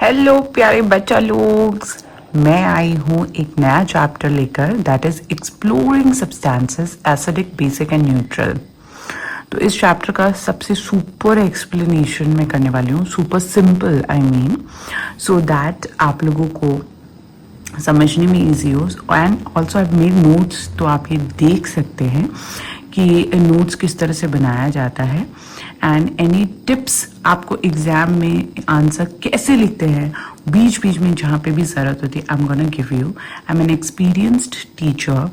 Hello प्यारे बच्चा लोग, मैं आई हूँ एक नया चैप्टर लेकर, that is exploring substances acidic, basic and neutral. तो इस चैप्टर का सबसे सुपर एक्सप्लेनेशन मैं करने वाली हूँ, super simple I mean, so that आप लोगों को समझने में ईजी हो। And also I made notes, तो आप ये देख सकते हैं कि नोट्स किस तरह से बनाया जाता है एंड एनी टिप्स आपको एग्जाम में आंसर कैसे लिखते हैं बीच बीच में जहाँ पे भी ज़रूरत होती है। I am gonna give you, I am N experienced teacher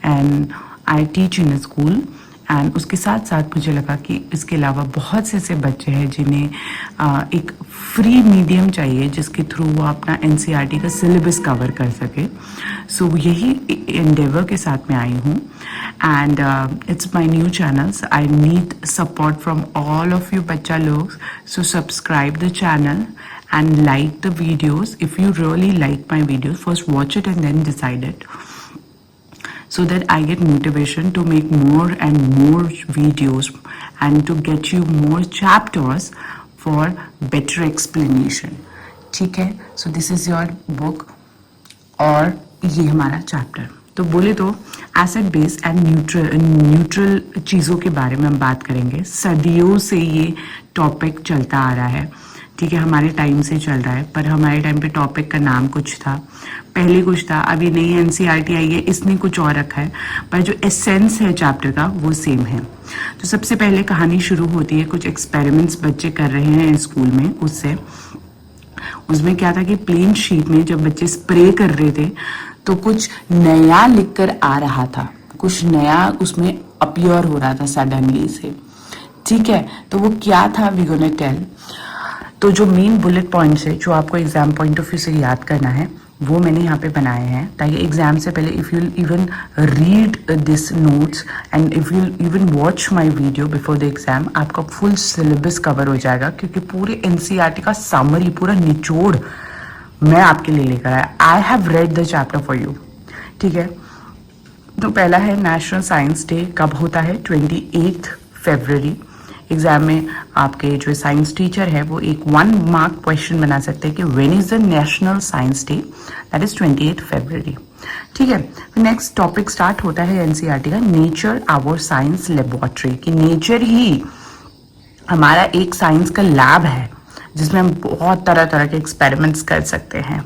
and I teach in school. And उसके साथ साथ मुझे लगा कि इसके अलावा बहुत से ऐसे बच्चे हैं जिन्हें एक फ्री मीडियम चाहिए जिसके थ्रू वो अपना एनसीईआरटी का सिलेबस कवर कर सके। सो यही एंडेवर के साथ मैं आई हूँ and it's my new channels. I need support from all of you बच्चा लोग, so subscribe the channel and like the videos. If you really like my videos, first watch it and then decide it, so that I get motivation to make more and more videos and to get you more chapters for better explanation. ठीक है, so this is your book और ये हमारा chapter. तो बोले तो acid base and neutral चीज़ों के बारे में हम बात करेंगे। सदियों से ये टॉपिक चलता आ रहा है, ठीक है, हमारे टाइम से चल रहा है, पर हमारे टाइम पे टॉपिक का नाम कुछ था, पहले कुछ था, अभी नई एनसीईआरटी आई है, इसने कुछ और रखा है, पर जो एसेंस है चैप्टर का वो सेम है। तो सबसे पहले कहानी शुरू होती है, कुछ एक्सपेरिमेंट्स बच्चे कर रहे हैं स्कूल में। उसमें क्या था कि प्लेन शीट में जब बच्चे स्प्रे कर रहे थे तो कुछ नया लिखकर आ रहा था, कुछ नया उसमें अपीयर हो रहा था सडनली से, ठीक है। तो वो क्या था, वी गोना टेल। तो जो मेन बुलेट पॉइंट्स है जो आपको एग्जाम पॉइंट ऑफ व्यू से याद करना है वो मैंने यहाँ पे बनाए हैं, ताकि एग्जाम से पहले if you even read this notes and if you even watch my video before the exam, आपका फुल सिलेबस कवर हो जाएगा, क्योंकि पूरे एनसीईआरटी का समरी, पूरा निचोड़ मैं आपके लिए लेकर आया। I have read the chapter for you, ठीक है। तो पहला है नेशनल साइंस डे कब होता है, 28 फरवरी। एग्जाम में आपके जो साइंस टीचर है वो एक 1 मार्क क्वेश्चन बना सकते हैं कि when is the national science day, that is 28 फरवरी, ठीक है। नेक्स्ट टॉपिक स्टार्ट होता है एनसीईआरटी का, नेचर आवर साइंस लेबोरेटरी, कि नेचर ही हमारा एक साइंस का लैब है जिसमें हम बहुत तरह तरह के एक्सपेरिमेंट्स कर सकते हैं।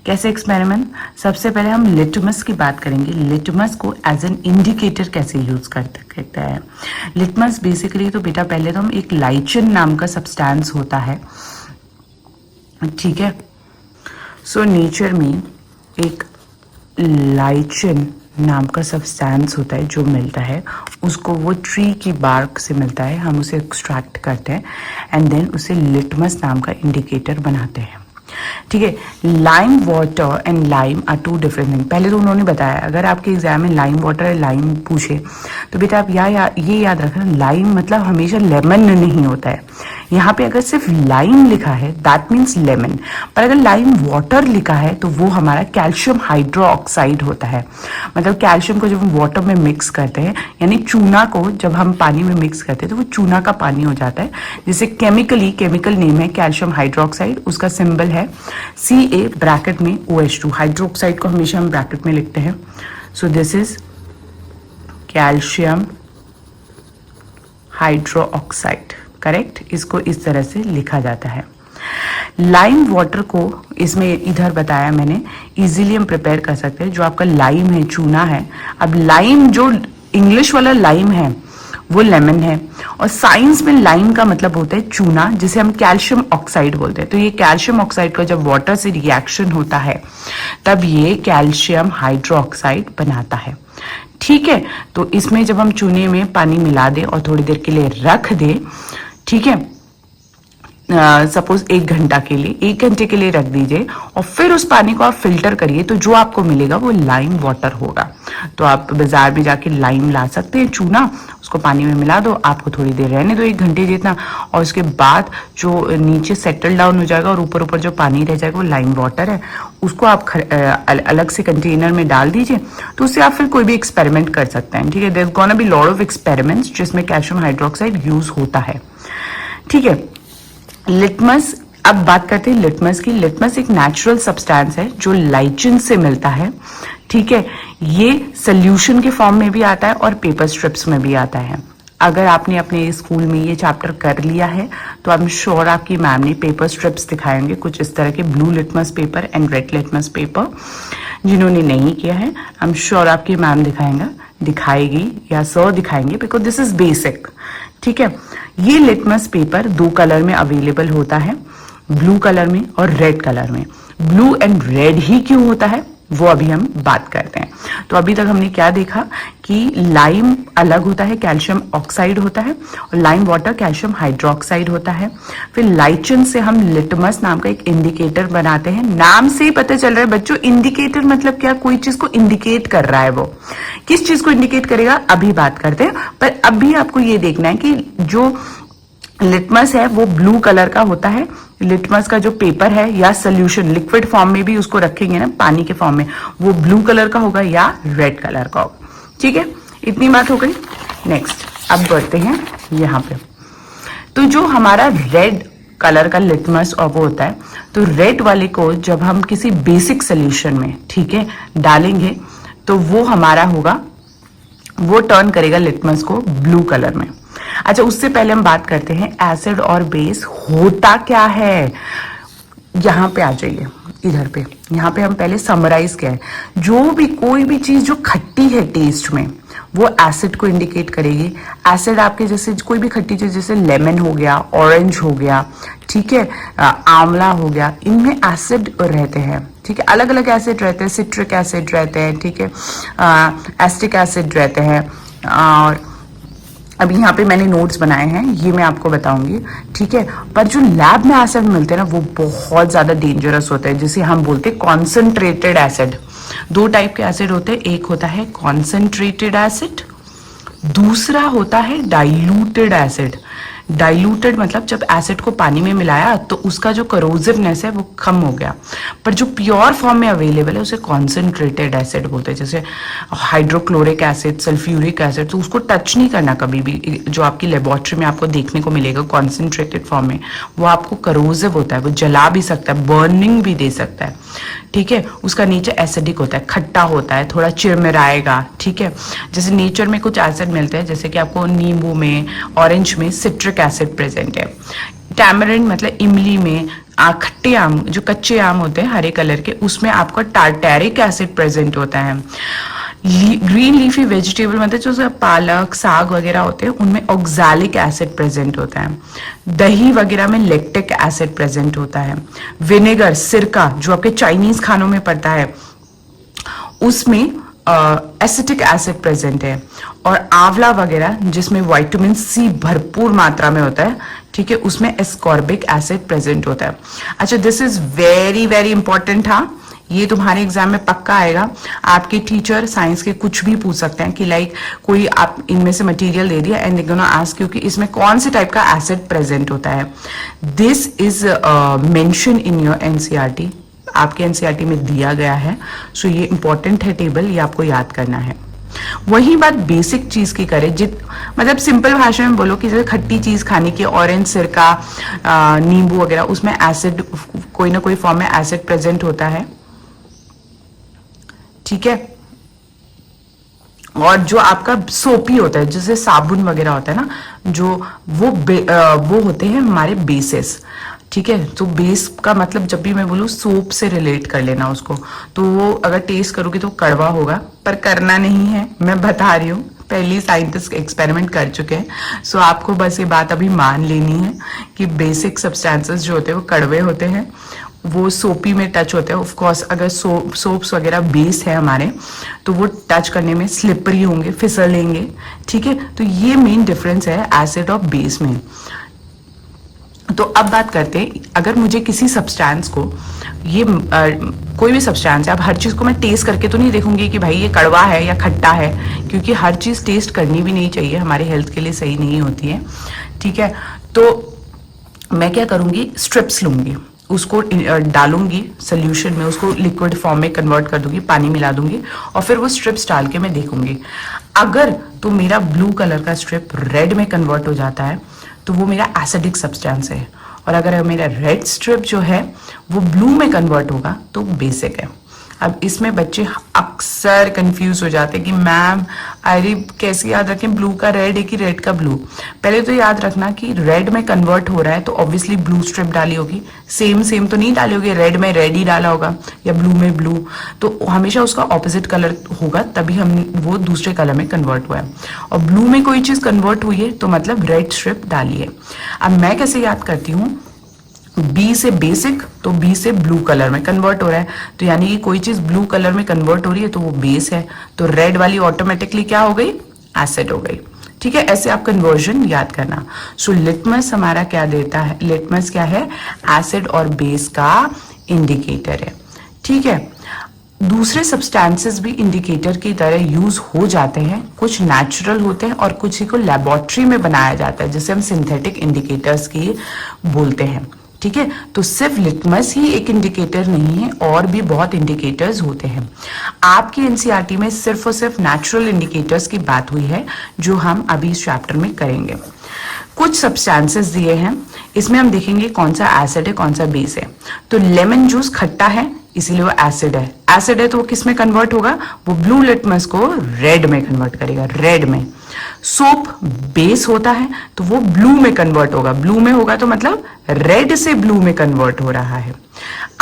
कैसे एक्सपेरिमेंट, सबसे पहले हम लिटमस की बात करेंगे। लिटमस को एज एन इंडिकेटर कैसे यूज कर सकते हैं। लिटमस बेसिकली तो बेटा पहले तो हम एक लाइचन नाम का सब्सटेंस होता है, ठीक है। सो नेचर में एक लाइचन नाम का सब्सटेंस होता है जो मिलता है, उसको वो ट्री की बार्क से मिलता है, हम उसे एक्सट्रैक्ट करते हैं एंड देन उसे लिटमस नाम का इंडिकेटर बनाते हैं, ठीक है। Lime water and lime are 2 different thing. पहले तो उन्होंने बताया अगर आपके एग्जाम में लाइम वाटर या लाइम पूछे तो बेटा आप ये याद रखना, लाइम मतलब हमेशा लेमन नहीं होता है। यहाँ पे अगर सिर्फ लाइम लिखा है दैट मीन्स लेमन, पर अगर लाइम वाटर लिखा है तो वो हमारा कैल्शियम हाइड्रोक्साइड होता है। मतलब कैल्शियम को जब हम वाटर में मिक्स करते हैं, यानी चूना को जब हम पानी में मिक्स करते हैं तो वो चूना का पानी हो जाता है, जिसे केमिकल नेम है कैल्शियम हाइड्रोक्साइड। उसका सिंबल है Ca ब्रैकेट में OH2। हाइड्रोक्साइड को हमेशा हम ब्रैकेट में लिखते हैं। So this is calcium hydroxide, correct. इसको इस तरह से लिखा जाता है। लाइम वाटर को इसमें इधर बताया मैंने, इजीली हम प्रिपेयर कर सकते हैं। जो आपका लाइम है, चूना है, अब लाइम जो इंग्लिश वाला लाइम है वो लेमन है, और साइंस में लाइम का मतलब होता है चूना, जिसे हम कैल्शियम ऑक्साइड बोलते हैं। तो ये कैल्शियम ऑक्साइड का जब वाटर से रिएक्शन होता है तब ये कैल्शियम हाइड्रोक्साइड बनाता है, ठीक है। तो इसमें जब हम चूने में पानी मिला दें और थोड़ी देर के लिए रख दें, ठीक है, सपोज 1 घंटे के लिए रख दीजिए और फिर उस पानी को आप फिल्टर करिए, तो जो आपको मिलेगा वो लाइम वाटर होगा। तो आप बाजार में जाके लाइम ला सकते हैं, चूना, उसको पानी में मिला दो, आपको थोड़ी देर रहने दो 1 घंटे जितना, और उसके बाद जो नीचे सेटल डाउन हो जाएगा और ऊपर ऊपर जो पानी रह जाएगा वो लाइम वाटर है, उसको आप अलग से कंटेनर में डाल दीजिए। तो उससे आप फिर कोई भी एक्सपेरिमेंट कर सकते हैं, ठीक है। There is gonna be lot of experiments जिसमें कैल्शियम हाइड्रोक्साइड यूज होता है, ठीक है। लिटमस अब बात करते हैं लिटमस की। लिटमस एक नेचुरल सब्सटेंस है जो लाइचिन से मिलता है, ठीक है। ये सोल्यूशन के फॉर्म में भी आता है और पेपर स्ट्रिप्स में भी आता है। अगर आपने अपने स्कूल में ये चैप्टर कर लिया है तो आई एम श्योर आपकी मैम ने पेपर स्ट्रिप्स दिखाएंगे, कुछ इस तरह के blue litmus paper and red litmus paper. जिन्होंने नहीं किया है आई एम श्योर आपकी मैम दिखाएगी या सर दिखाएंगे, बिकॉज दिस इज बेसिक, ठीक है। ये लिटमस पेपर 2 कलर में अवेलेबल होता है, ब्लू कलर में और रेड कलर में। ब्लू एंड रेड ही क्यों होता है वो अभी हम बात करते हैं। तो अभी तक हमने क्या देखा कि लाइम अलग होता है, कैल्शियम ऑक्साइड होता है, और लाइम वाटर कैल्शियम हाइड्रोक्साइड होता है। फिर लाइचिन से हम लिटमस नाम का एक इंडिकेटर बनाते हैं। नाम से ही पता चल रहा है बच्चों, इंडिकेटर मतलब क्या, कोई चीज को इंडिकेट कर रहा है। वो किस चीज को इंडिकेट करेगा अभी बात करते हैं, पर अभी आपको ये देखना है कि जो लिटमस है वो ब्लू कलर का होता है। लिटमस का जो पेपर है या सोल्यूशन लिक्विड फॉर्म में भी उसको रखेंगे ना, पानी के फॉर्म में, वो ब्लू कलर का होगा या रेड कलर का होगा, ठीक है। इतनी बात हो गई। नेक्स्ट अब बढ़ते हैं यहाँ पे। तो जो हमारा रेड कलर का लिटमस और वो होता है, तो रेड वाले को जब हम किसी बेसिक सोल्यूशन में, ठीक है, डालेंगे तो वो हमारा होगा, वो टर्न करेगा लिटमस को ब्लू कलर में। अच्छा, उससे पहले हम बात करते हैं एसिड और बेस होता क्या है। यहां पे आ जाइए, इधर पे, यहां पे हम पहले समराइज किया है। जो भी कोई भी चीज जो खट्टी है टेस्ट में, वो एसिड को इंडिकेट करेगी। एसिड आपके जैसे कोई भी खट्टी चीज, जैसे लेमन हो गया, ऑरेंज हो गया, ठीक है, आंवला हो गया, इनमें एसिड रहते हैं, ठीक है। अलग अलग एसिड रहते हैं, सिट्रिक एसिड रहते हैं, ठीक है, एस्टिक एसिड रहते हैं। और अभी यहाँ पे मैंने नोट्स बनाए हैं, ये मैं आपको बताऊंगी, ठीक है। पर जो लैब में एसिड मिलते हैं ना, वो बहुत ज्यादा डेंजरस होते हैं, जिसे हम बोलते हैं कॉन्सेंट्रेटेड एसिड। 2 टाइप के एसिड होते हैं, एक होता है कॉन्सेंट्रेटेड एसिड, दूसरा होता है डाइल्यूटेड एसिड। डाइल्यूटेड मतलब जब एसिड को पानी में मिलाया तो उसका जो करोजिवनेस है वो कम हो गया, पर जो प्योर फॉर्म में अवेलेबल है उसे कॉन्सेंट्रेटेड एसिड बोलते हैं। जैसे हाइड्रोक्लोरिक एसिड, सल्फ्यूरिक एसिड, तो उसको टच नहीं करना कभी भी। जो आपकी लेबोरेटरी में आपको देखने को मिलेगा कॉन्सेंट्रेटेड फॉर्म में, वो आपको करोजिव होता है, वो जला भी सकता है, बर्निंग भी दे सकता है, ठीक है। उसका नेचर एसिडिक होता है, खट्टा होता है, थोड़ा चिरमिराएगा, ठीक है। जैसे नेचर में कुछ एसिड मिलते हैं, जैसे कि आपको नींबू में, ऑरेंज में सिट्रिक एसिड प्रेजेंट है। टैमरिंड मतलब इमली में, खट्टे आम, जो कच्चे आम होते हैं हरे कलर के, उसमें आपका टार्टेरिक एसिड प्रेजेंट होता है। ग्रीन लीफी वेजिटेबल मतलब जो पालक, साग वगैरह होते हैं, उनमें ऑक्सैलिक एसिड प्रेजेंट होता है। दही वगैरह में लैक्टिक एसिड प्रेजेंट होता है। विनेगर, सिरका, जो आपके चाइनीज खानों में पड़ता है, उसमें एसिटिक एसिड प्रेजेंट है। और आंवला वगैरह जिसमें विटामिन सी भरपूर मात्रा में होता है, ठीक है, उसमें एस्कॉर्बिक एसिड प्रेजेंट होता है। अच्छा, this is very very important. हाँ, ये तुम्हारे एग्जाम में पक्का आएगा। आपके टीचर साइंस के कुछ भी पूछ सकते हैं कि लाइक कोई आप इनमें से मटेरियल दे दिया and they gonna ask you कि इसमें कौन से टाइप का एसिड प्रेजेंट होता है। This is mention in your NCERT, आपके एनसीईआरटी में दिया गया है। सो ये इंपॉर्टेंट है टेबल, ये आपको याद करना है। वही बात बेसिक चीज की करें, मतलब सिंपल भाषा में बोलो कि जैसे खट्टी चीज खाने की, ऑरेंज, सिरका, नींबू वगैरह, उसमें एसिड कोई ना कोई फॉर्म में एसिड प्रेजेंट होता है, ठीक है। और जो आपका सोपी होता है, जैसे साबुन वगैरह होता है ना, जो वो होते हैं हमारे बेसिस, ठीक है। तो बेस का मतलब जब भी मैं बोलूँ सोप से रिलेट कर लेना उसको, तो वो अगर टेस्ट करोगे तो कड़वा होगा, पर करना नहीं है, मैं बता रही हूँ, पहले साइंटिस्ट एक्सपेरिमेंट कर चुके हैं। सो आपको बस ये बात अभी मान लेनी है कि बेसिक सब्सटेंसेस जो होते हैं वो कड़वे होते हैं, वो सोपी में टच होते हैं। ऑफ कोर्स अगर सोप्स वगैरह बेस है हमारे, तो वो टच करने में स्लिपरी होंगे, फिसलेंगे, ठीक है। तो ये मेन डिफरेंस है एसिड और बेस में। तो अब बात करते हैं, अगर मुझे किसी सब्सटेंस को, ये कोई भी सब्सटेंस है, अब हर चीज को मैं टेस्ट करके तो नहीं देखूंगी कि भाई ये कड़वा है या खट्टा है, क्योंकि हर चीज टेस्ट करनी भी नहीं चाहिए, हमारे हेल्थ के लिए सही नहीं होती है, ठीक है। तो मैं क्या करूंगी, स्ट्रिप्स लूंगी, उसको डालूंगी सोल्यूशन में, उसको लिक्विड फॉर्म में कन्वर्ट कर दूंगी, पानी मिला दूंगी, और फिर वो स्ट्रिप्स डाल के मैं देखूंगी। अगर तो मेरा ब्लू कलर का स्ट्रिप रेड में कन्वर्ट हो जाता है, तो वो मेरा एसिडिक सब्सटेंस है। और अगर मेरा रेड स्ट्रिप जो है वो ब्लू में कन्वर्ट होगा तो बेसिक है। अब इसमें बच्चे अक्सर कंफ्यूज हो जाते हैं कि मैम अरे कैसे याद रखें ब्लू का रेड है कि रेड का ब्लू। पहले तो याद रखना कि रेड में कन्वर्ट हो रहा है तो ऑब्वियसली ब्लू स्ट्रिप डाली होगी, सेम तो नहीं डाली होगी, रेड में रेड ही डाला होगा या ब्लू में ब्लू, तो हमेशा उसका ऑपोजिट कलर होगा, तभी हम वो दूसरे कलर में कन्वर्ट हुआ है। और ब्लू में कोई चीज कन्वर्ट हुई है तो मतलब रेड स्ट्रिप डाली है। अब मैं कैसे याद करती हूँ, बी से बेसिक तो बी से ब्लू कलर में कन्वर्ट हो रहा है, तो यानी कि कोई चीज ब्लू कलर में कन्वर्ट हो रही है तो वो बेस है, तो रेड वाली ऑटोमेटिकली क्या हो गई, एसिड हो गई। ठीक है, ऐसे आप कन्वर्जन याद करना। सो लिटमस हमारा क्या देता है, लिटमस क्या है, एसिड और बेस का इंडिकेटर है। ठीक है, दूसरे सब्सटेंसेस भी इंडिकेटर की तरह यूज हो जाते हैं, कुछ नेचुरल होते हैं और कुछ ही को लेबोरेटरी में बनाया जाता है, जिसे हम सिंथेटिक इंडिकेटर्स की बोलते हैं। ठीक है, तो सिर्फ लिटमस ही एक इंडिकेटर नहीं है, और भी बहुत इंडिकेटर्स होते हैं। आपकी एनसीईआरटी में सिर्फ और सिर्फ नेचुरल इंडिकेटर्स की बात हुई है, जो हम अभी इस चैप्टर में करेंगे। कुछ सब्सटेंसेस दिए हैं, इसमें हम देखेंगे कौन सा एसिड है कौन सा बेस है। तो लेमन जूस खट्टा है इसीलिए वो एसिड है, एसिड है तो वो किस में कन्वर्ट होगा, वो ब्लू लिटमस को रेड में कन्वर्ट करेगा, रेड में। सोप बेस होता है तो वो ब्लू में कन्वर्ट होगा, ब्लू में होगा तो मतलब रेड से ब्लू में कन्वर्ट हो रहा है।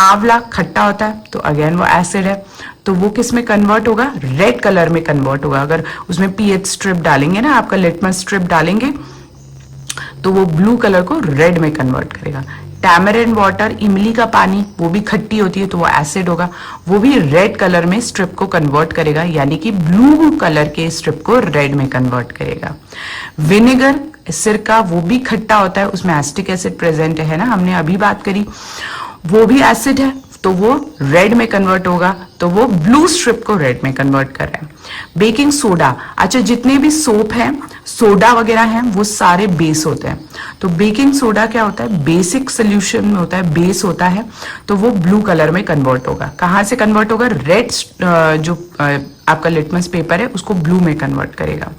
आंवला खट्टा होता है तो अगेन वो एसिड है, तो वो किस में कन्वर्ट होगा, रेड कलर में कन्वर्ट होगा। अगर उसमें पीएच स्ट्रिप डालेंगे ना, आपका लिटमस स्ट्रिप डालेंगे तो वो ब्लू कलर को रेड में कन्वर्ट करेगा। टैमरिंड वाटर, इमली का पानी, वो भी खट्टी होती है तो वो एसिड होगा, वो भी रेड कलर में स्ट्रिप को कन्वर्ट करेगा, यानी कि ब्लू कलर के स्ट्रिप को रेड में कन्वर्ट करेगा। विनेगर, सिरका, वो भी खट्टा होता है, उसमें एसिटिक एसिड प्रेजेंट है ना, हमने अभी बात करी, वो भी एसिड है तो वो रेड में कन्वर्ट होगा, तो वो ब्लू स्ट्रिप को रेड में कन्वर्ट कर रहा है। बेकिंग सोडा, अच्छा जितने भी सोप हैं, सोडा वगैरह हैं, वो सारे बेस होते हैं, तो बेकिंग सोडा क्या होता है, बेसिक सोल्यूशन में होता है, बेस होता है, तो वो ब्लू कलर में कन्वर्ट होगा। कहाँ से कन्वर्ट होगा, रेड जो आपका लिटमस पेपर है उसको ब्लू में कन्वर्ट करेगा।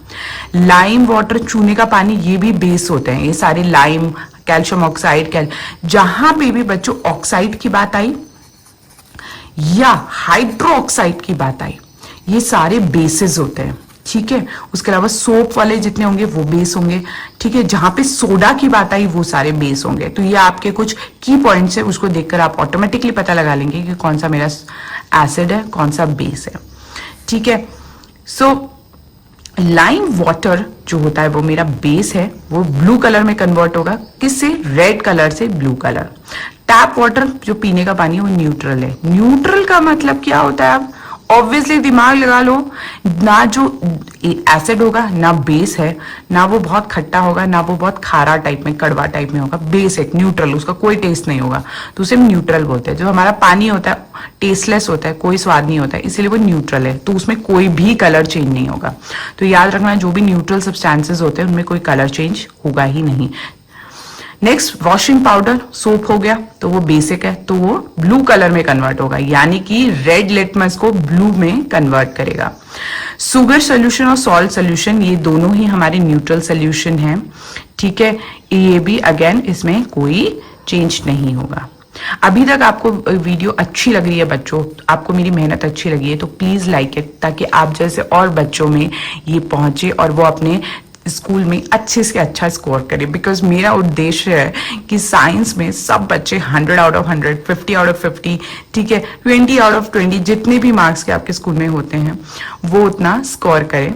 लाइम वाटर, चूने का पानी, ये भी बेस होते हैं, ये सारे लाइम, कैल्शियम ऑक्साइड, जहां पे भी बच्चों ऑक्साइड की बात आई या हाइड्रो ऑक्साइड की बात आई, ये सारे बेसिस होते हैं। ठीक है, उसके अलावा सोप वाले जितने होंगे वो बेस होंगे। ठीक है, जहां पे सोडा की बात आई वो सारे बेस होंगे। तो ये आपके कुछ की पॉइंट्स है, उसको देखकर आप ऑटोमेटिकली पता लगा लेंगे कि कौन सा मेरा एसिड है कौन सा बेस है। ठीक है, सो लाइम वाटर जो होता है वो मेरा बेस है, वो ब्लू कलर में कन्वर्ट होगा, किससे, रेड कलर से ब्लू कलर। टैप वाटर जो पीने का पानी है वो न्यूट्रल है। न्यूट्रल का मतलब क्या होता है, आप ऑब्वियसली दिमाग लगा लो, ना जो एसिड होगा ना बेस है, ना वो बहुत खट्टा होगा ना वो बहुत खारा टाइप में कड़वा टाइप में होगा, बेस है न्यूट्रल, उसका कोई टेस्ट नहीं होगा, तो उसे न्यूट्रल बोलते हैं। जो हमारा पानी होता है टेस्टलेस होता है, कोई स्वाद नहीं होता है, इसीलिए वो न्यूट्रल है, तो उसमें कोई भी कलर चेंज नहीं होगा। तो याद रखना, जो भी न्यूट्रल सब्सटेंसेस होते हैं उनमें कोई कलर चेंज होगा ही नहीं। नेक्स्ट, वॉशिंग पाउडर, सोप हो गया तो वो बेसिक है, तो वो ब्लू कलर में कन्वर्ट होगा, यानी कि रेड लिटमस को ब्लू में कन्वर्ट करेगा। सुगर सोल्यूशन और सॉल्ट सोल्यूशन, ये दोनों ही हमारे न्यूट्रल सोल्यूशन हैं। ठीक है, ये भी अगेन इसमें कोई चेंज नहीं होगा। अभी तक आपको वीडियो अच्छी लग रही है बच्चों, आपको मेरी मेहनत अच्छी लगी है, तो प्लीज लाइक इट, ताकि आप जैसे और बच्चों में ये पहुंचे और वो अपने स्कूल में अच्छे से अच्छा स्कोर करे। बिकॉज मेरा उद्देश्य है कि साइंस में सब बच्चे 100 आउट ऑफ 100, 50 आउट ऑफ 50, ठीक है, 20 आउट ऑफ 20, जितने भी मार्क्स के आपके स्कूल में होते हैं वो उतना स्कोर करें।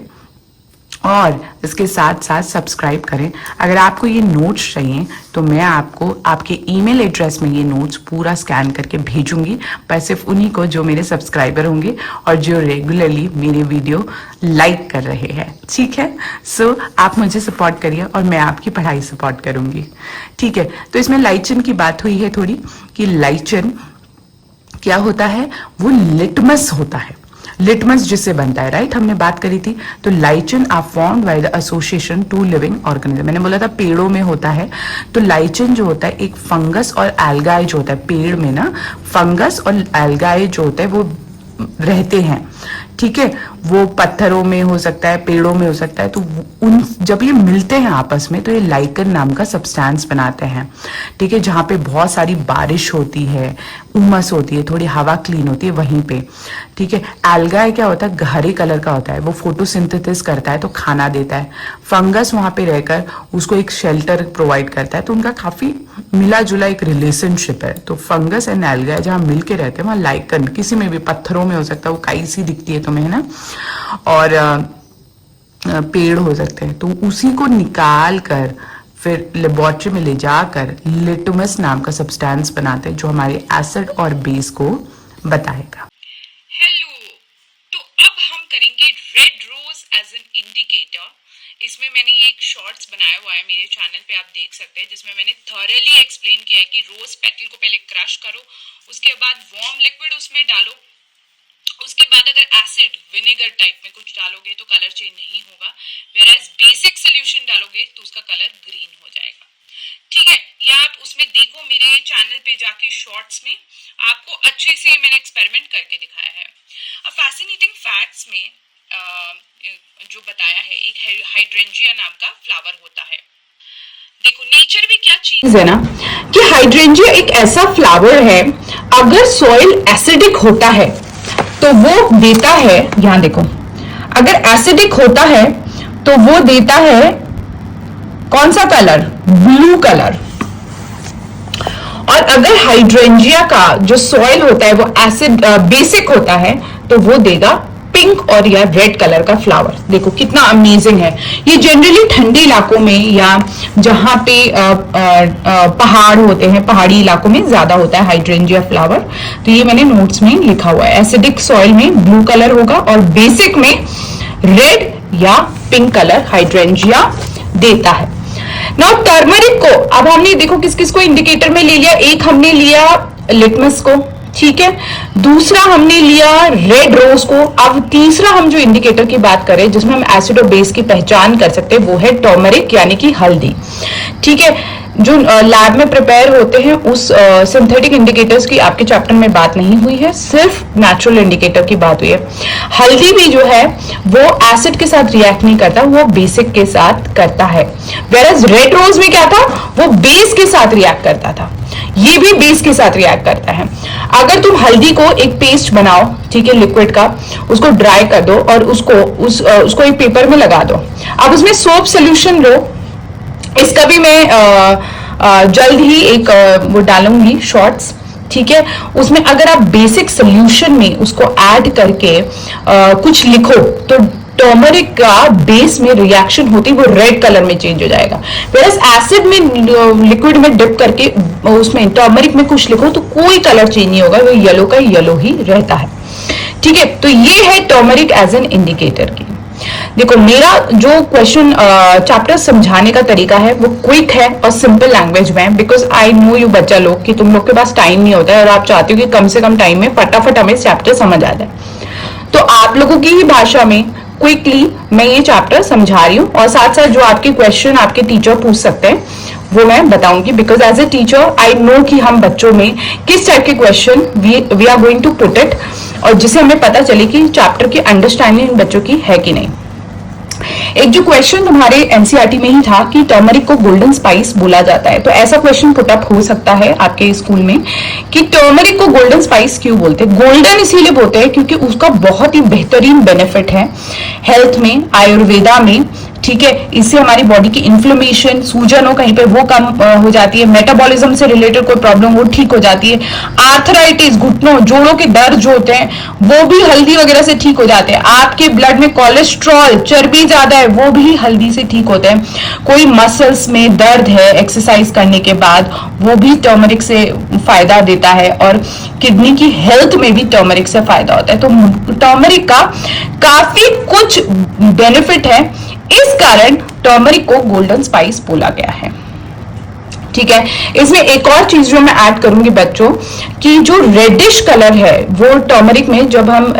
और इसके साथ साथ सब्सक्राइब करें। अगर आपको ये नोट्स चाहिए तो मैं आपको आपके ईमेल एड्रेस में ये नोट्स पूरा स्कैन करके भेजूंगी, पर सिर्फ उन्हीं को जो मेरे सब्सक्राइबर होंगे और जो रेगुलरली मेरे वीडियो लाइक कर रहे हैं। ठीक है, सो आप मुझे सपोर्ट करिए और मैं आपकी पढ़ाई सपोर्ट करूंगी। ठीक है, तो इसमें लाइचन की बात हुई है थोड़ी, कि लाइचन क्या होता है, वो लिटमस होता है, लिटमस जिससे बनता है, राइट, हमने बात करी थी। तो lichen are formed by the association to living organism, मैंने बोला था पेड़ों में होता है, तो लाइचन जो होता है एक फंगस और एल्गाए जो होता है, पेड़ में ना फंगस और एल्गाए जो होता है वो रहते हैं। ठीक है, वो पत्थरों में हो सकता है, पेड़ों में हो सकता है। तो उन जब ये मिलते हैं आपस में तो ये लाइकन नाम का सब्सटेंस बनाते हैं, ठीक है, जहाँ पे बहुत सारी बारिश होती है, उमस होती है, थोड़ी हवा क्लीन होती है वहीं पे, ठीक है। एल्गाए क्या होता है, हरे कलर का होता है, वो फोटोसिंथेसिस करता है तो खाना देता है। फंगस वहां पे रहकर उसको एक शेल्टर प्रोवाइड करता है, तो उनका काफी मिला जुला एक रिलेशनशिप है। तो फंगस एंड एल्गाए जहाँ मिलके रहते हैं वहां लाइकन, किसी में भी पत्थरों में हो सकता है, वो काई सी दिखती है तुम्हें, है ना, और पेड़ हो सकते हैं। तो उसी को निकाल कर फिर लेबोरेटरी में ले जाकर लिटमस नाम का सब्सटेंस बनाते हैं जो हमारे एसिड और बेस को बताएगा। हेलो, तो अब हम करेंगे red rose as an indicator. इसमें मैंने एक शॉर्ट्स बनाया हुआ है मेरे चैनल पे, आप देख सकते हैं, जिसमें मैंने थॉरली एक्सप्लेन किया है कि रोज पेटल को पहले क्रश करो, उसके बाद वार्म लिक्विड उसमें डालो, उसके बाद अगर एसिड विनेगर टाइप में कुछ डालोगे तो कलर चेंज नहीं होगा, वेराज बेसिक सोल्यूशन डालोगे तो उसका कलर ग्रीन हो जाएगा। ठीक है, ये आप उसमें देखो, मेरे चैनल पे जाके शॉर्ट्स में आपको अच्छे से मैंने एक्सपेरिमेंट करके दिखाया है। फैसिनेटिंग फैक्ट्स में जो बताया है, एक हाइड्रेंजिया नाम का फ्लावर होता है। देखो नेचर भी क्या चीज है ना, कि हाइड्रेंजिया एक ऐसा फ्लावर है, अगर सॉइल एसिडिक होता है तो वो देता है, यहां देखो, अगर एसिडिक होता है तो वो देता है कौन सा कलर, ब्लू कलर। और अगर हाइड्रेंजिया का जो सॉइल होता है वो एसिड बेसिक होता है तो वो देगा पिंक और या रेड कलर का फ्लावर। देखो कितना अमेजिंग है। ये जनरली ठंडे इलाकों में या जहां पे पहाड़ होते हैं, पहाड़ी इलाकों में ज्यादा होता है हाइड्रेंजिया फ्लावर। तो ये मैंने नोट्स में लिखा हुआ है, एसिडिक सॉइल में ब्लू कलर होगा और बेसिक में रेड या पिंक कलर हाइड्रेंजिया देता है। नाउ टर्मरिक को अब हमने देखो किस किस को इंडिकेटर में ले लिया, एक हमने लिया लिटमस को, ठीक है, दूसरा हमने लिया रेड रोज को। अब तीसरा हम जो इंडिकेटर की बात करें जिसमें हम एसिड और बेस की पहचान कर सकते हैं वो है टर्मरिक यानी कि हल्दी। ठीक है, जो लैब में प्रिपेयर होते हैं उस सिंथेटिक इंडिकेटर्स की आपके चैप्टर में बात नहीं हुई है, सिर्फ नेचुरल इंडिकेटर की बात हुई है। हल्दी भी जो है वो एसिड के साथ रिएक्ट नहीं करता, वो बेसिक के साथ करता है। वेरएज रेड रोज में क्या था, वो बेस के साथ रिएक्ट करता था, ये भी बेस के साथ रिएक्ट करता है। अगर तुम हल्दी को एक पेस्ट बनाओ, ठीक है, लिक्विड का, उसको ड्राई कर दो और उसको एक पेपर में लगा दो। अब उसमें सोप सोल्यूशन लो, इसका भी मैं जल्द ही एक वो डालूंगी शॉर्ट्स, ठीक है। उसमें अगर आप बेसिक सोल्यूशन में उसको ऐड करके कुछ लिखो तो टर्मरिक का बेस में रिएक्शन होती वो रेड कलर में चेंज हो जाएगा। वेरएज एसिड में लिक्विड में डिप करके उसमें टर्मरिक में कुछ लिखो तो कोई कलर चेंज नहीं होगा, वो येलो का येलो ही रहता है। ठीक है, तो ये है टर्मरिक एज एन इंडिकेटर की। देखो मेरा जो क्वेश्चन चैप्टर समझाने का तरीका है वो क्विक है और सिंपल लैंग्वेज में, बिकॉज आई नो यू बच्चा लोग कि तुम लोग के पास टाइम नहीं होता है और आप चाहते हो कि कम से कम टाइम में फटाफट हमें चैप्टर समझ आ जाए। तो आप लोगों की ही भाषा में क्विकली मैं ये चैप्टर समझा रही हूँ और साथ साथ जो आपके क्वेश्चन आपके टीचर पूछ सकते हैं वो मैं बताऊंगी, because as a teacher I know कि हम बच्चों में किस टाइप के question we are going to put it, और जिससे हमें पता चले कि चैप्टर की अंडरस्टैंडिंग बच्चों की है कि नहीं। एक जो क्वेश्चन तुम्हारे एनसीईआरटी में ही था कि टर्मरिक को गोल्डन स्पाइस बोला जाता है, तो ऐसा क्वेश्चन पुट अप हो सकता है आपके स्कूल में कि टर्मरिक को गोल्डन स्पाइस क्यों बोलते हैं। गोल्डन इसीलिए बोलते हैं क्योंकि उसका बहुत ही बेहतरीन बेनिफिट है हेल्थ में, आयुर्वेदा में। ठीक है, इससे हमारी बॉडी की इन्फ्लेमेशन, सूजन हो कहीं पे वो कम हो जाती है, मेटाबॉलिज्म से रिलेटेड कोई प्रॉब्लम वो ठीक हो जाती है, आर्थराइटिस, घुटनों जोड़ों के दर्द जो होते हैं वो भी हल्दी वगैरह से ठीक हो जाते हैं, आपके ब्लड में कोलेस्ट्रॉल, चर्बी ज्यादा है वो भी हल्दी से ठीक होते हैं, कोई मसल्स में दर्द है एक्सरसाइज करने के बाद वो भी टर्मरिक से फायदा देता है, और किडनी की हेल्थ में भी टर्मरिक से फायदा होता है। तो टर्मरिक का काफी कुछ बेनिफिट है, इस कारण टर्मरिक को गोल्डन स्पाइस बोला गया है। ठीक है, इसमें एक और चीज जो मैं ऐड करूंगी बच्चों कि जो रेडिश कलर है वो टर्मरिक में जब हम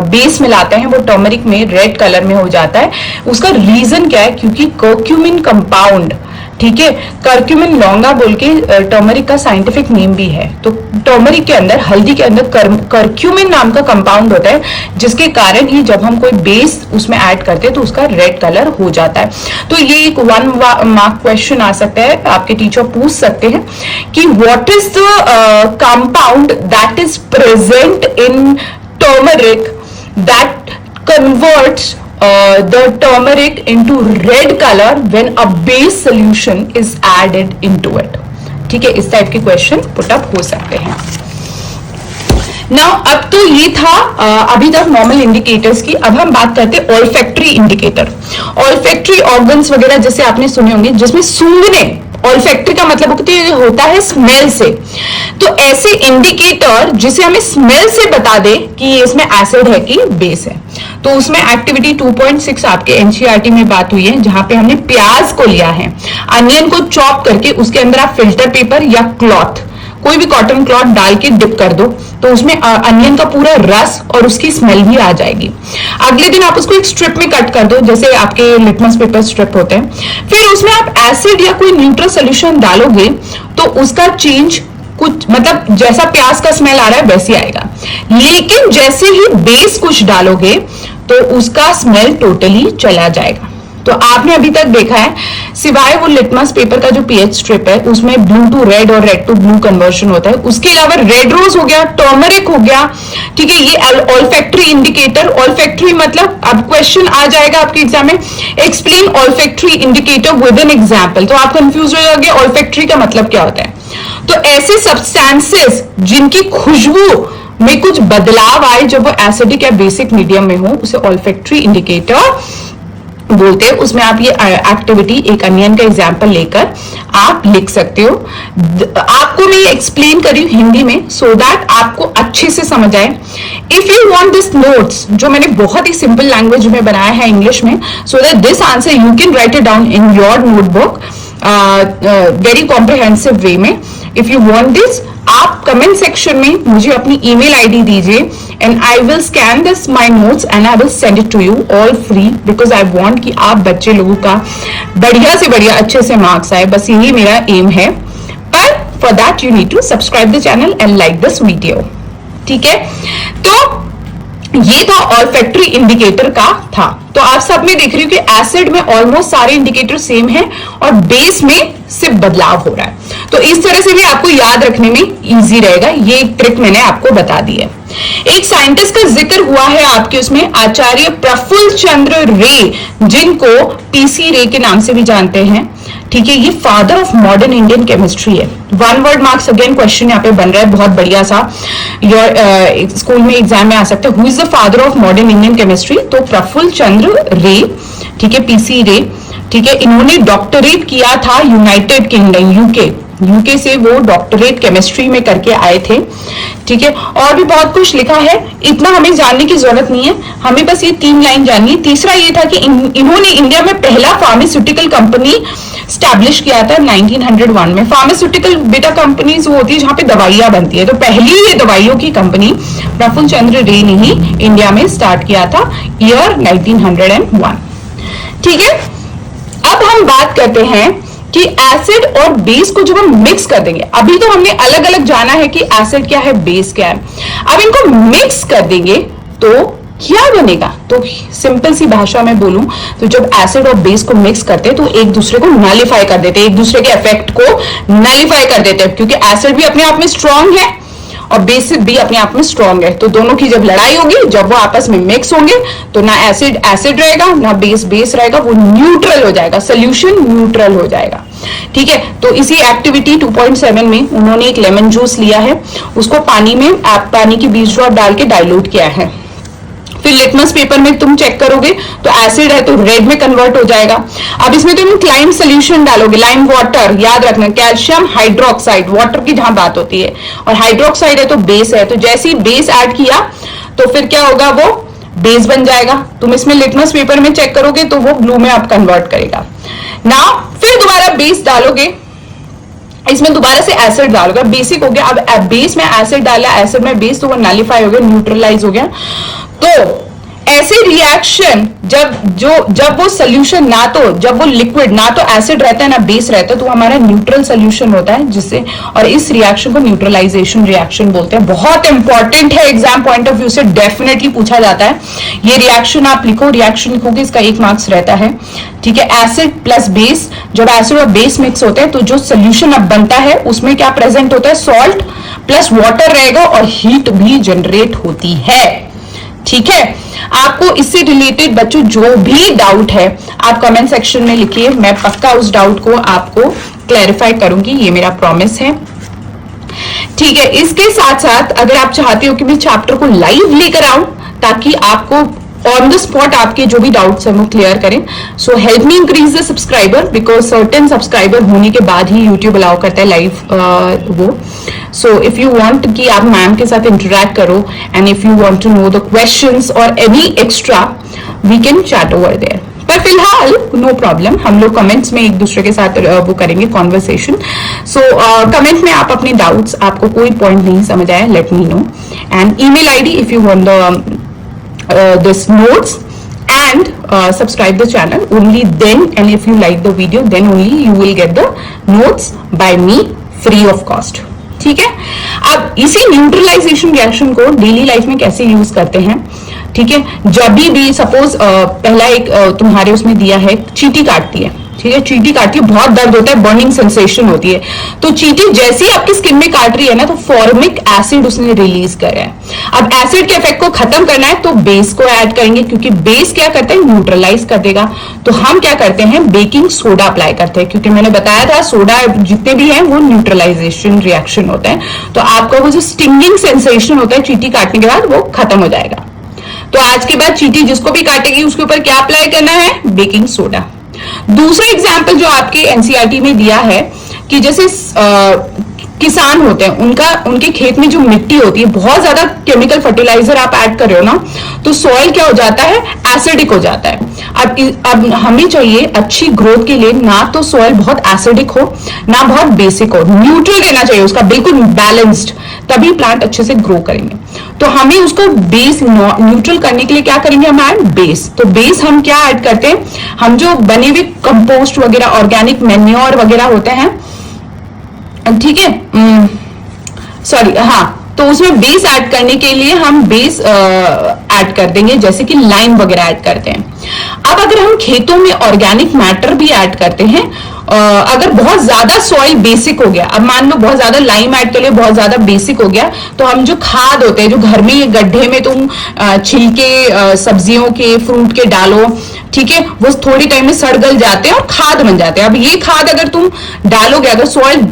बेस मिलाते हैं वो टर्मरिक में रेड कलर में हो जाता है। उसका रीजन क्या है, क्योंकि कर्क्यूमिन कंपाउंड ठीक है। कर्क्यूमिन लॉन्गा बोल के टर्मरिक का साइंटिफिक नेम भी है। तो टर्मरिक के अंदर, हल्दी के अंदर कर्क्यूमिन नाम का कंपाउंड होता है, जिसके कारण ही जब हम कोई बेस उसमें ऐड करते हैं तो उसका रेड कलर हो जाता है। तो ये एक 1 मार्क क्वेश्चन आ सकता है, आपके टीचर पूछ सकते हैं कि what is the compound that is present in turmeric that converts the turmeric into red color when a base solution is added into it। ठीक है, इस टाइप के क्वेश्चन पुट अप हो सकते हैं। नाउ अब तो ये था अभी तक नॉर्मल इंडिकेटर्स की। अब हम बात करते हैं ऑल्फैक्टरी इंडिकेटर। ऑल्फैक्टरी ऑर्गन्स वगैरह जैसे आपने सुने होंगे, जिसमें सूंघने, ऑल्फैक्टरी का मतलब होता है स्मेल से। तो ऐसे इंडिकेटर जिसे हमें स्मेल से बता दे कि ये इसमें एसिड है कि बेस है, तो उसमें एक्टिविटी 2.6 आपके एनसीईआरटी में बात हुई है, जहां पे हमने प्याज को लिया है, अनियन को चॉप करके उसके अंदर आप फिल्टर पेपर या क्लॉथ, कोई भी कॉटन क्लॉथ डाल के डिप कर दो, तो उसमें अनियन का पूरा रस और उसकी स्मेल भी आ जाएगी। अगले दिन आप उसको एक स्ट्रिप में कट कर दो, जैसे आपके लिटमस पेपर स्ट्रिप होते हैं। फिर उसमें आप एसिड या कोई न्यूट्रल सोल्यूशन डालोगे तो उसका चेंज कुछ, मतलब जैसा प्याज का स्मेल आ रहा है वैसे आएगा। लेकिन जैसे ही बेस कुछ डालोगे तो उसका स्मेल टोटली चला जाएगा। तो आपने अभी तक देखा है, सिवाय वो लिटमस पेपर का जो पीएच स्ट्रिप है उसमें ब्लू टू रेड और रेड टू ब्लू कन्वर्शन होता है, उसके अलावा रेड रोज हो गया, टर्मरिक हो गया, ठीक है, ये ऑल्फैक्टरी इंडिकेटर। ऑल्फैक्टरी मतलब, अब क्वेश्चन आ जाएगा आपके एग्जाम में, explain olfactory indicator with an example. तो आप कंफ्यूज हो जाओगे ऑल्फैक्टरी का मतलब क्या होता है। तो ऐसे सब्सटेंसेस जिनकी खुशबू में कुछ बदलाव आए जब वो एसिडिक या बेसिक मीडियम में हो, उसे ऑल्फैक्टरी इंडिकेटर बोलते हैं। उसमें आप ये एक्टिविटी, एक अनियन का एग्जांपल लेकर आप लिख सकते हो। आपको मैं ये एक्सप्लेन कर रही हूँ हिंदी में, सो दैट आपको अच्छे से समझ आए। If you want this notes, जो मैंने बहुत ही सिंपल लैंग्वेज में बनाया है इंग्लिश में, so that this answer you can write it down in your notebook very comprehensive way में। इफ यू वांट दिस, आप कमेंट सेक्शन में मुझे अपनी ईमेल आईडी दीजिए, and I will scan this my notes and I will send it to you all free, because I want कि आप बच्चे लोगों का बढ़िया से बढ़िया अच्छे से मार्क्स आए, बस यही मेरा एम है। पर for that you need to subscribe the channel and like this video. ठीक है, तो ये था ऑल्फैक्टरी इंडिकेटर का था। तो आप सब में देख रही हो कि एसिड में ऑलमोस्ट सारे इंडिकेटर सेम है और बेस में सिर्फ बदलाव हो रहा है। तो इस तरह से भी आपको याद रखने में इजी रहेगा। ये एक ट्रिक मैंने आपको बता दी है। एक साइंटिस्ट का जिक्र हुआ है आपके उसमें, आचार्य प्रफुल्ल चंद्र रे, जिनको पीसी रे के नाम से भी जानते हैं। ठीक है, ये father of modern Indian chemistry है। 1 वर्ड मार्क्स अगेन क्वेश्चन यहाँ पे बन रहा है, बहुत बढ़िया सा, योर स्कूल में एग्जाम में आ सकता है। Who is the father of modern Indian chemistry? तो प्रफुल्ल चंद्र रे, ठीक है, पीसी रे, ठीक है। इन्होंने डॉक्टरेट किया था यूनाइटेड किंगडम, यूके से वो डॉक्टरेट केमिस्ट्री में करके आए थे। ठीक है, और भी बहुत कुछ लिखा है, इतना हमें जानने की जरूरत नहीं है, हमें बस ये 3 लाइन जाननी है। तीसरा ये था कि इन्होंने इंडिया में पहला फार्मास्यूटिकल कंपनी स्टैब्लिश किया था 1901 में। फार्मास्यूटिकल बेटा कंपनीज वो होती है जहां पे दवाइयां बनती है, तो पहली ये दवाइयों की कंपनी प्रफुल्ल चंद्र रे ने ही इंडिया में स्टार्ट किया था, ईयर 1901। ठीक है, अब हम बात करते हैं कि एसिड और बेस को जब हम मिक्स कर देंगे, अभी तो हमने अलग अलग जाना है कि एसिड क्या है, बेस क्या है, अब इनको मिक्स कर देंगे तो क्या बनेगा। तो सिंपल सी भाषा में बोलूं तो जब एसिड और बेस को मिक्स करते हैं तो एक दूसरे को नलिफाई कर देते हैं, एक दूसरे के इफेक्ट को नलिफाई कर देते हैं, क्योंकि एसिड भी अपने आप में स्ट्रांग है और बेस भी अपने आप में स्ट्रांग है। तो दोनों की जब लड़ाई होगी, जब वो आपस में मिक्स होंगे, तो ना एसिड एसिड रहेगा ना बेस बेस रहेगा, वो न्यूट्रल हो जाएगा, सोल्यूशन न्यूट्रल हो जाएगा। ठीक है, तो इसी एक्टिविटी 2.7 में उन्होंने एक लेमन जूस लिया है, उसको पानी में पानी की 20 ड्रॉप डाल के डाइल्यूट किया है। फिर लिटमस पेपर में तुम चेक करोगे तो एसिड है तो रेड में कन्वर्ट हो जाएगा। अब इसमें तुम लाइम सोल्यूशन डालोगे, लाइम वाटर, याद रखना कैल्शियम हाइड्रोक्साइड, वाटर की जहां बात होती है, और हाइड्रोक्साइड है तो बेस है, तो जैसे ही बेस ऐड किया तो फिर क्या होगा, वो बेस बन जाएगा। तुम इसमें लिटमस पेपर में चेक करोगे तो वो ब्लू में आप कन्वर्ट करेगा ना। फिर दोबारा बेस डालोगे, इसमें दोबारा से एसिड डालोगे, बेसिक हो गया। अब बेस में एसिड डाला, एसिड में बेस, तो वो नलिफाई हो गया, न्यूट्रलाइज हो गया। तो ऐसे रिएक्शन जब वो सोल्यूशन ना तो जब वो लिक्विड ना तो एसिड रहता है ना बेस रहता है, तो हमारा न्यूट्रल सोल्यूशन होता है, जिससे और इस रिएक्शन को न्यूट्रलाइजेशन रिएक्शन बोलते हैं। बहुत इंपॉर्टेंट है, एग्जाम पॉइंट ऑफ व्यू से डेफिनेटली पूछा जाता है। ये रिएक्शन आप लिखो, रिएक्शन लिखोगे इसका 1 मार्क्स रहता है, ठीक है। एसिड प्लस बेस, जब एसिड और बेस मिक्स होते हैं तो जो सोल्यूशन अब बनता है उसमें क्या प्रेजेंट होता है, सॉल्ट प्लस वाटर रहेगा और हीट भी जनरेट होती है, ठीक है। आपको इससे रिलेटेड बच्चों जो भी डाउट है आप कमेंट सेक्शन में लिखिए, मैं पक्का उस डाउट को आपको क्लैरिफाई करूंगी, ये मेरा प्रॉमिस है, ठीक है। इसके साथ साथ अगर आप चाहते हो कि मैं चैप्टर को लाइव लेकर आऊं ताकि आपको ऑन द स्पॉट आपके जो भी डाउट्स हैं वो क्लियर करें, so help me increase the subscriber, because certain subscriber होने के बाद ही यूट्यूब अलाउ करता है लाइव वो। सो इफ यू वांट कि आप मैम के साथ इंटरेक्ट करो and if you want to know the questions और any extra, we can chat over there. पर फिलहाल नो प्रॉब्लम, हम लोग कमेंट्स में एक दूसरे के साथ वो करेंगे कॉन्वर्सेशन। सो कमेंट में आप अपने डाउट्स, आपको कोई पॉइंट नहीं समझ आया, let me know, and email ID if you want the this notes and subscribe the channel, only then, and if you like the video then only you will get the notes by me free of cost, ठीक है। अब इसी neutralisation reaction को daily life में कैसे use करते हैं, ठीक है। जब भी सपोज पहला एक तुम्हारे उसमें दिया है, चींटी काटती है, ठीक है, चींटी काटती है, बहुत दर्द होता है, बर्निंग सेंसेशन होती है, तो चींटी जैसे ही आपकी स्किन में काट रही है ना, तो फॉर्मिक एसिड उसने रिलीज करा है। अब एसिड के इफेक्ट को खत्म करना है तो बेस को ऐड करेंगे, क्योंकि बेस क्या करता है, न्यूट्रलाइज कर देगा। तो हम क्या करते हैं, बेकिंग सोडा अप्लाई करते हैं, क्योंकि मैंने बताया था सोडा जितने भी हैं वो न्यूट्रलाइजेशन रिएक्शन होता है, तो आपका वो जो स्टिंगिंग सेंसेशन होता है चींटी काटने के बाद वो खत्म हो जाएगा। तो आज के बाद चींटी जिसको भी काटेगी उसके ऊपर क्या अप्लाई करना है, बेकिंग सोडा। दूसरा एग्जाम्पल जो आपके एनसीईआरटी में दिया है कि जैसे किसान होते हैं, उनके खेत में जो मिट्टी होती है, बहुत ज्यादा केमिकल फर्टिलाइजर आप ऐड कर रहे हो ना, तो सॉइल क्या हो जाता है, एसिडिक हो जाता है। अब हमें चाहिए अच्छी ग्रोथ के लिए ना तो सॉइल बहुत एसिडिक हो ना बहुत बेसिक हो, न्यूट्रल रहना चाहिए उसका, बिल्कुल बैलेंस्ड, तभी प्लांट अच्छे से ग्रो करेंगे। तो हमें उसको बेस न्यूट्रल करने के लिए क्या करेंगे, हम ऐड बेस। तो बेस हम क्या ऐड करते हैं, हम जो बने हुए कंपोस्ट वगैरह, ऑर्गेनिक मैन्योर वगैरह होते हैं, ठीक है, सॉरी, हाँ, तो उसमें बेस ऐड करने के लिए हम बेस ऐड कर देंगे, जैसे कि लाइम वगैरह ऐड करते हैं। अब अगर हम खेतों में ऑर्गेनिक मैटर भी ऐड करते हैं, अगर बहुत ज्यादा सॉइल बेसिक हो गया, अब मान लो बहुत ज्यादा लाइम ऐड कर लिया, बहुत ज्यादा बेसिक हो गया, तो हम जो खाद होते हैं, जो घर में ये गड्ढे में तुम छिलके सब्जियों के, फ्रूट के डालो, ठीक है, वो थोड़ी टाइम में सड़ गल जाते हैं और खाद बन जाते हैं। अब ये खाद अगर तुम डालोगे, अगर सॉइल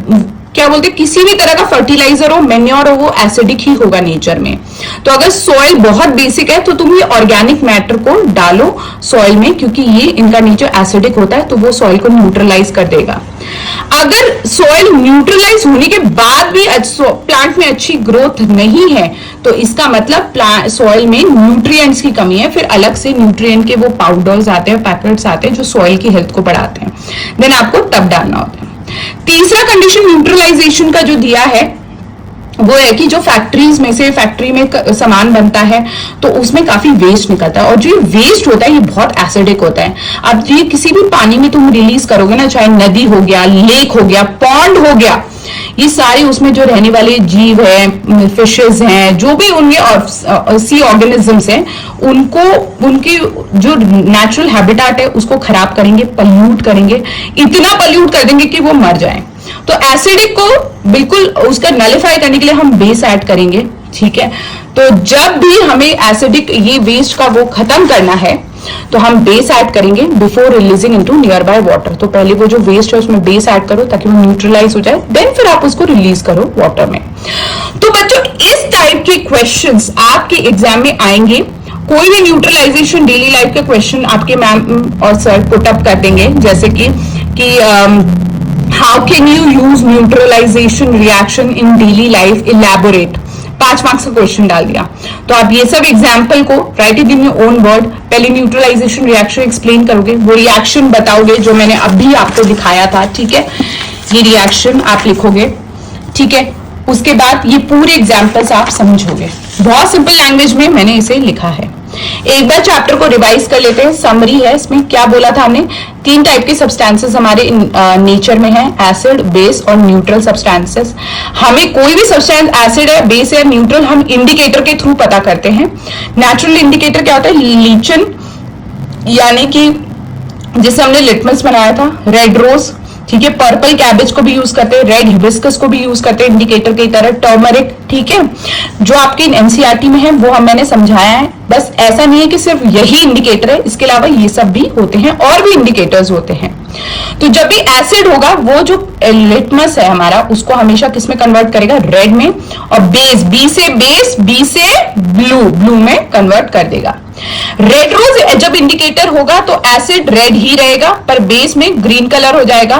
क्या बोलते हैं, किसी भी तरह का फर्टिलाइजर हो, मैन्योर हो, वो एसिडिक ही होगा नेचर में। तो अगर सॉइल बहुत बेसिक है तो तुम ये ऑर्गेनिक मैटर को डालो सॉइल में, क्योंकि ये इनका नेचर एसिडिक होता है, तो वो सॉइल को न्यूट्रलाइज कर देगा। अगर सॉइल न्यूट्रलाइज होने के बाद भी प्लांट में अच्छी ग्रोथ नहीं है, तो इसका मतलब सॉइल में न्यूट्रिएंट्स की कमी है। फिर अलग से न्यूट्रिएंट के वो पाउडर्स आते हैं, पैकेट्स आते हैं जो सॉइल की हेल्थ को बढ़ाते हैं, देन आपको तब डालना होता है। तीसरा कंडीशन न्यूट्रलाइजेशन का जो दिया है वो है कि जो फैक्ट्रीज में से, फैक्ट्री में सामान बनता है तो उसमें काफी वेस्ट निकलता है, और जो वेस्ट होता है ये बहुत एसिडिक होता है। अब ये किसी भी पानी में तुम रिलीज करोगे ना, चाहे नदी हो गया, लेक हो गया, पॉन्ड हो गया, ये सारे उसमें जो रहने वाले जीव हैं, फिशेस हैं, जो भी उनके सी ऑर्गेनिजम्स हैं, उनको उनके जो नेचुरल हैबिटेट है उसको खराब करेंगे, पल्यूट करेंगे, इतना पल्यूट कर देंगे कि वो मर जाए। तो एसिडिक को बिल्कुल उसका नलिफाई करने के लिए हम बेस ऐड करेंगे, ठीक है। तो जब भी हमें एसिडिक ये वेस्ट का वो खत्म करना है तो हम बेस ऐड करेंगे before releasing into near by water. तो पहले वो जो वेस्ट है उसमें बेस ऐड करो ताकि वो न्यूट्रलाइज हो जाए, देन फिर आप उसको रिलीज करो वाटर में। तो बच्चों इस टाइप के क्वेश्चंस आपके एग्जाम में आएंगे। कोई भी न्यूट्रलाइजेशन डेली लाइफ के क्वेश्चन आपके मैम और सर पुट अप कर देंगे, जैसे कि how can you use neutralization reaction in daily life, elaborate, 5 marks का क्वेश्चन डाल दिया। तो आप ये सब एग्जाम्पल को write it in your own word, पहले न्यूट्रलाइजेशन रिएक्शन एक्सप्लेन करोगे, वो रिएक्शन बताओगे जो मैंने अभी आपको दिखाया था, ठीक है, ये रिएक्शन आप लिखोगे, ठीक है। उसके बाद ये पूरे एग्जाम्पल्स आप समझोगे, बहुत सिंपल लैंग्वेज में मैंने इसे लिखा है। एक बार चैप्टर को रिवाइज कर लेते हैं। समरी है, इसमें क्या बोला था हमने, 3 टाइप के सब्सटेंसेस हमारे नेचर में है, एसिड, बेस और न्यूट्रल सब्सटेंसेस। हमें कोई भी सब्सटेंस एसिड है, बेस है, न्यूट्रल, हम इंडिकेटर के थ्रू पता करते हैं। नेचुरल इंडिकेटर क्या होता है, लीचन, यानी कि जिससे हमने लिटमस बनाया था, रेड रोज, ठीक है, पर्पल कैबेज को भी यूज करते हैं, रेड हिबिस्कस को भी यूज करते हैं इंडिकेटर की तरह, टर्मरिक, ठीक है, जो आपके एनसीईआरटी में है वो मैंने समझाया है। बस ऐसा नहीं है कि सिर्फ यही इंडिकेटर है, इसके अलावा ये सब भी होते हैं और भी इंडिकेटर्स होते हैं। तो जब भी एसिड होगा, वो जो लिटमस है हमारा, उसको हमेशा किस में कन्वर्ट करेगा, रेड में, और बेस, बी से बेस, बी से ब्लू, ब्लू में कन्वर्ट कर देगा। रेड रोज जब इंडिकेटर होगा तो एसिड रेड ही रहेगा, पर बेस में ग्रीन कलर हो जाएगा।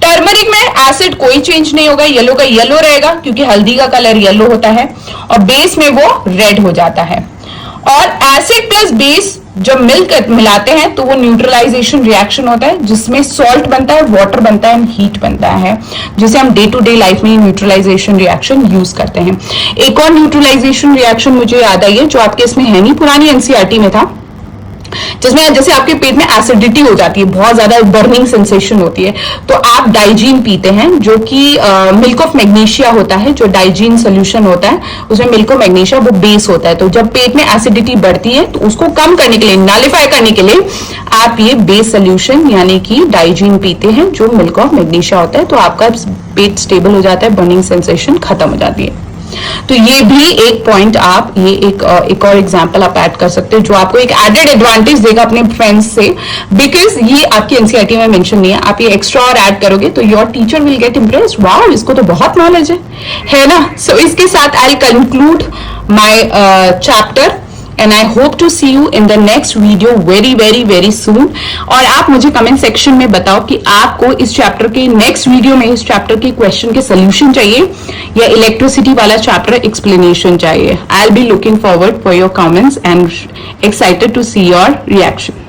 टर्मरिक में एसिड कोई चेंज नहीं होगा, येलो का येलो रहेगा क्योंकि हल्दी का कलर येलो होता है, और बेस में वो रेड हो जाता है। और एसिड प्लस बेस जब मिलाते हैं तो वो न्यूट्रलाइजेशन रिएक्शन होता है, जिसमें सॉल्ट बनता है, वाटर बनता है, हीट बनता है, जिसे हम डे टू डे लाइफ में न्यूट्रलाइजेशन रिएक्शन यूज करते हैं। एक और न्यूट्रलाइजेशन रिएक्शन मुझे याद आई है, जो आपके इसमें है नहीं, पुरानी एनसीईआरटी में था, जिसमें जैसे आपके पेट में एसिडिटी हो जाती है, बहुत ज्यादा बर्निंग सेंसेशन होती है, तो आप डाइजीन पीते हैं, जो कि मिल्क ऑफ मैग्नीशिया होता है, जो डाइजीन सोल्यूशन होता है, उसमें मिल्क ऑफ मैग्नीशिया वो बेस होता है। तो जब पेट में एसिडिटी बढ़ती है तो उसको कम करने के लिए, नलिफाई करने के लिए आप ये बेस सोल्यूशन यानी कि डाइजीन पीते हैं, जो मिल्क ऑफ मैग्नीशिया होता है, तो आपका पेट स्टेबल हो जाता है, बर्निंग सेंसेशन खत्म हो जाती है। तो ये भी एक पॉइंट आप, ये एक और एग्जांपल आप ऐड कर सकते हो, जो आपको एक एडेड एडवांटेज देगा अपने फ्रेंड्स से, बिकॉज ये आपकी एनसीईआरटी में मेंशन नहीं है। आप ये एक्स्ट्रा और ऐड करोगे तो your teacher will get impressed, wow इसको तो बहुत नॉलेज है ना। सो इसके साथ I conclude my chapter and I hope to see you in the next video very soon। और आप मुझे कमेंट सेक्शन में बताओ कि आपको इस चैप्टर के नेक्स्ट वीडियो में इस चैप्टर के क्वेश्चन के सोल्यूशन चाहिए या इलेक्ट्रिसिटी वाला चैप्टर एक्सप्लेनेशन चाहिए। I'll be looking forward for your comments and excited to see your reaction।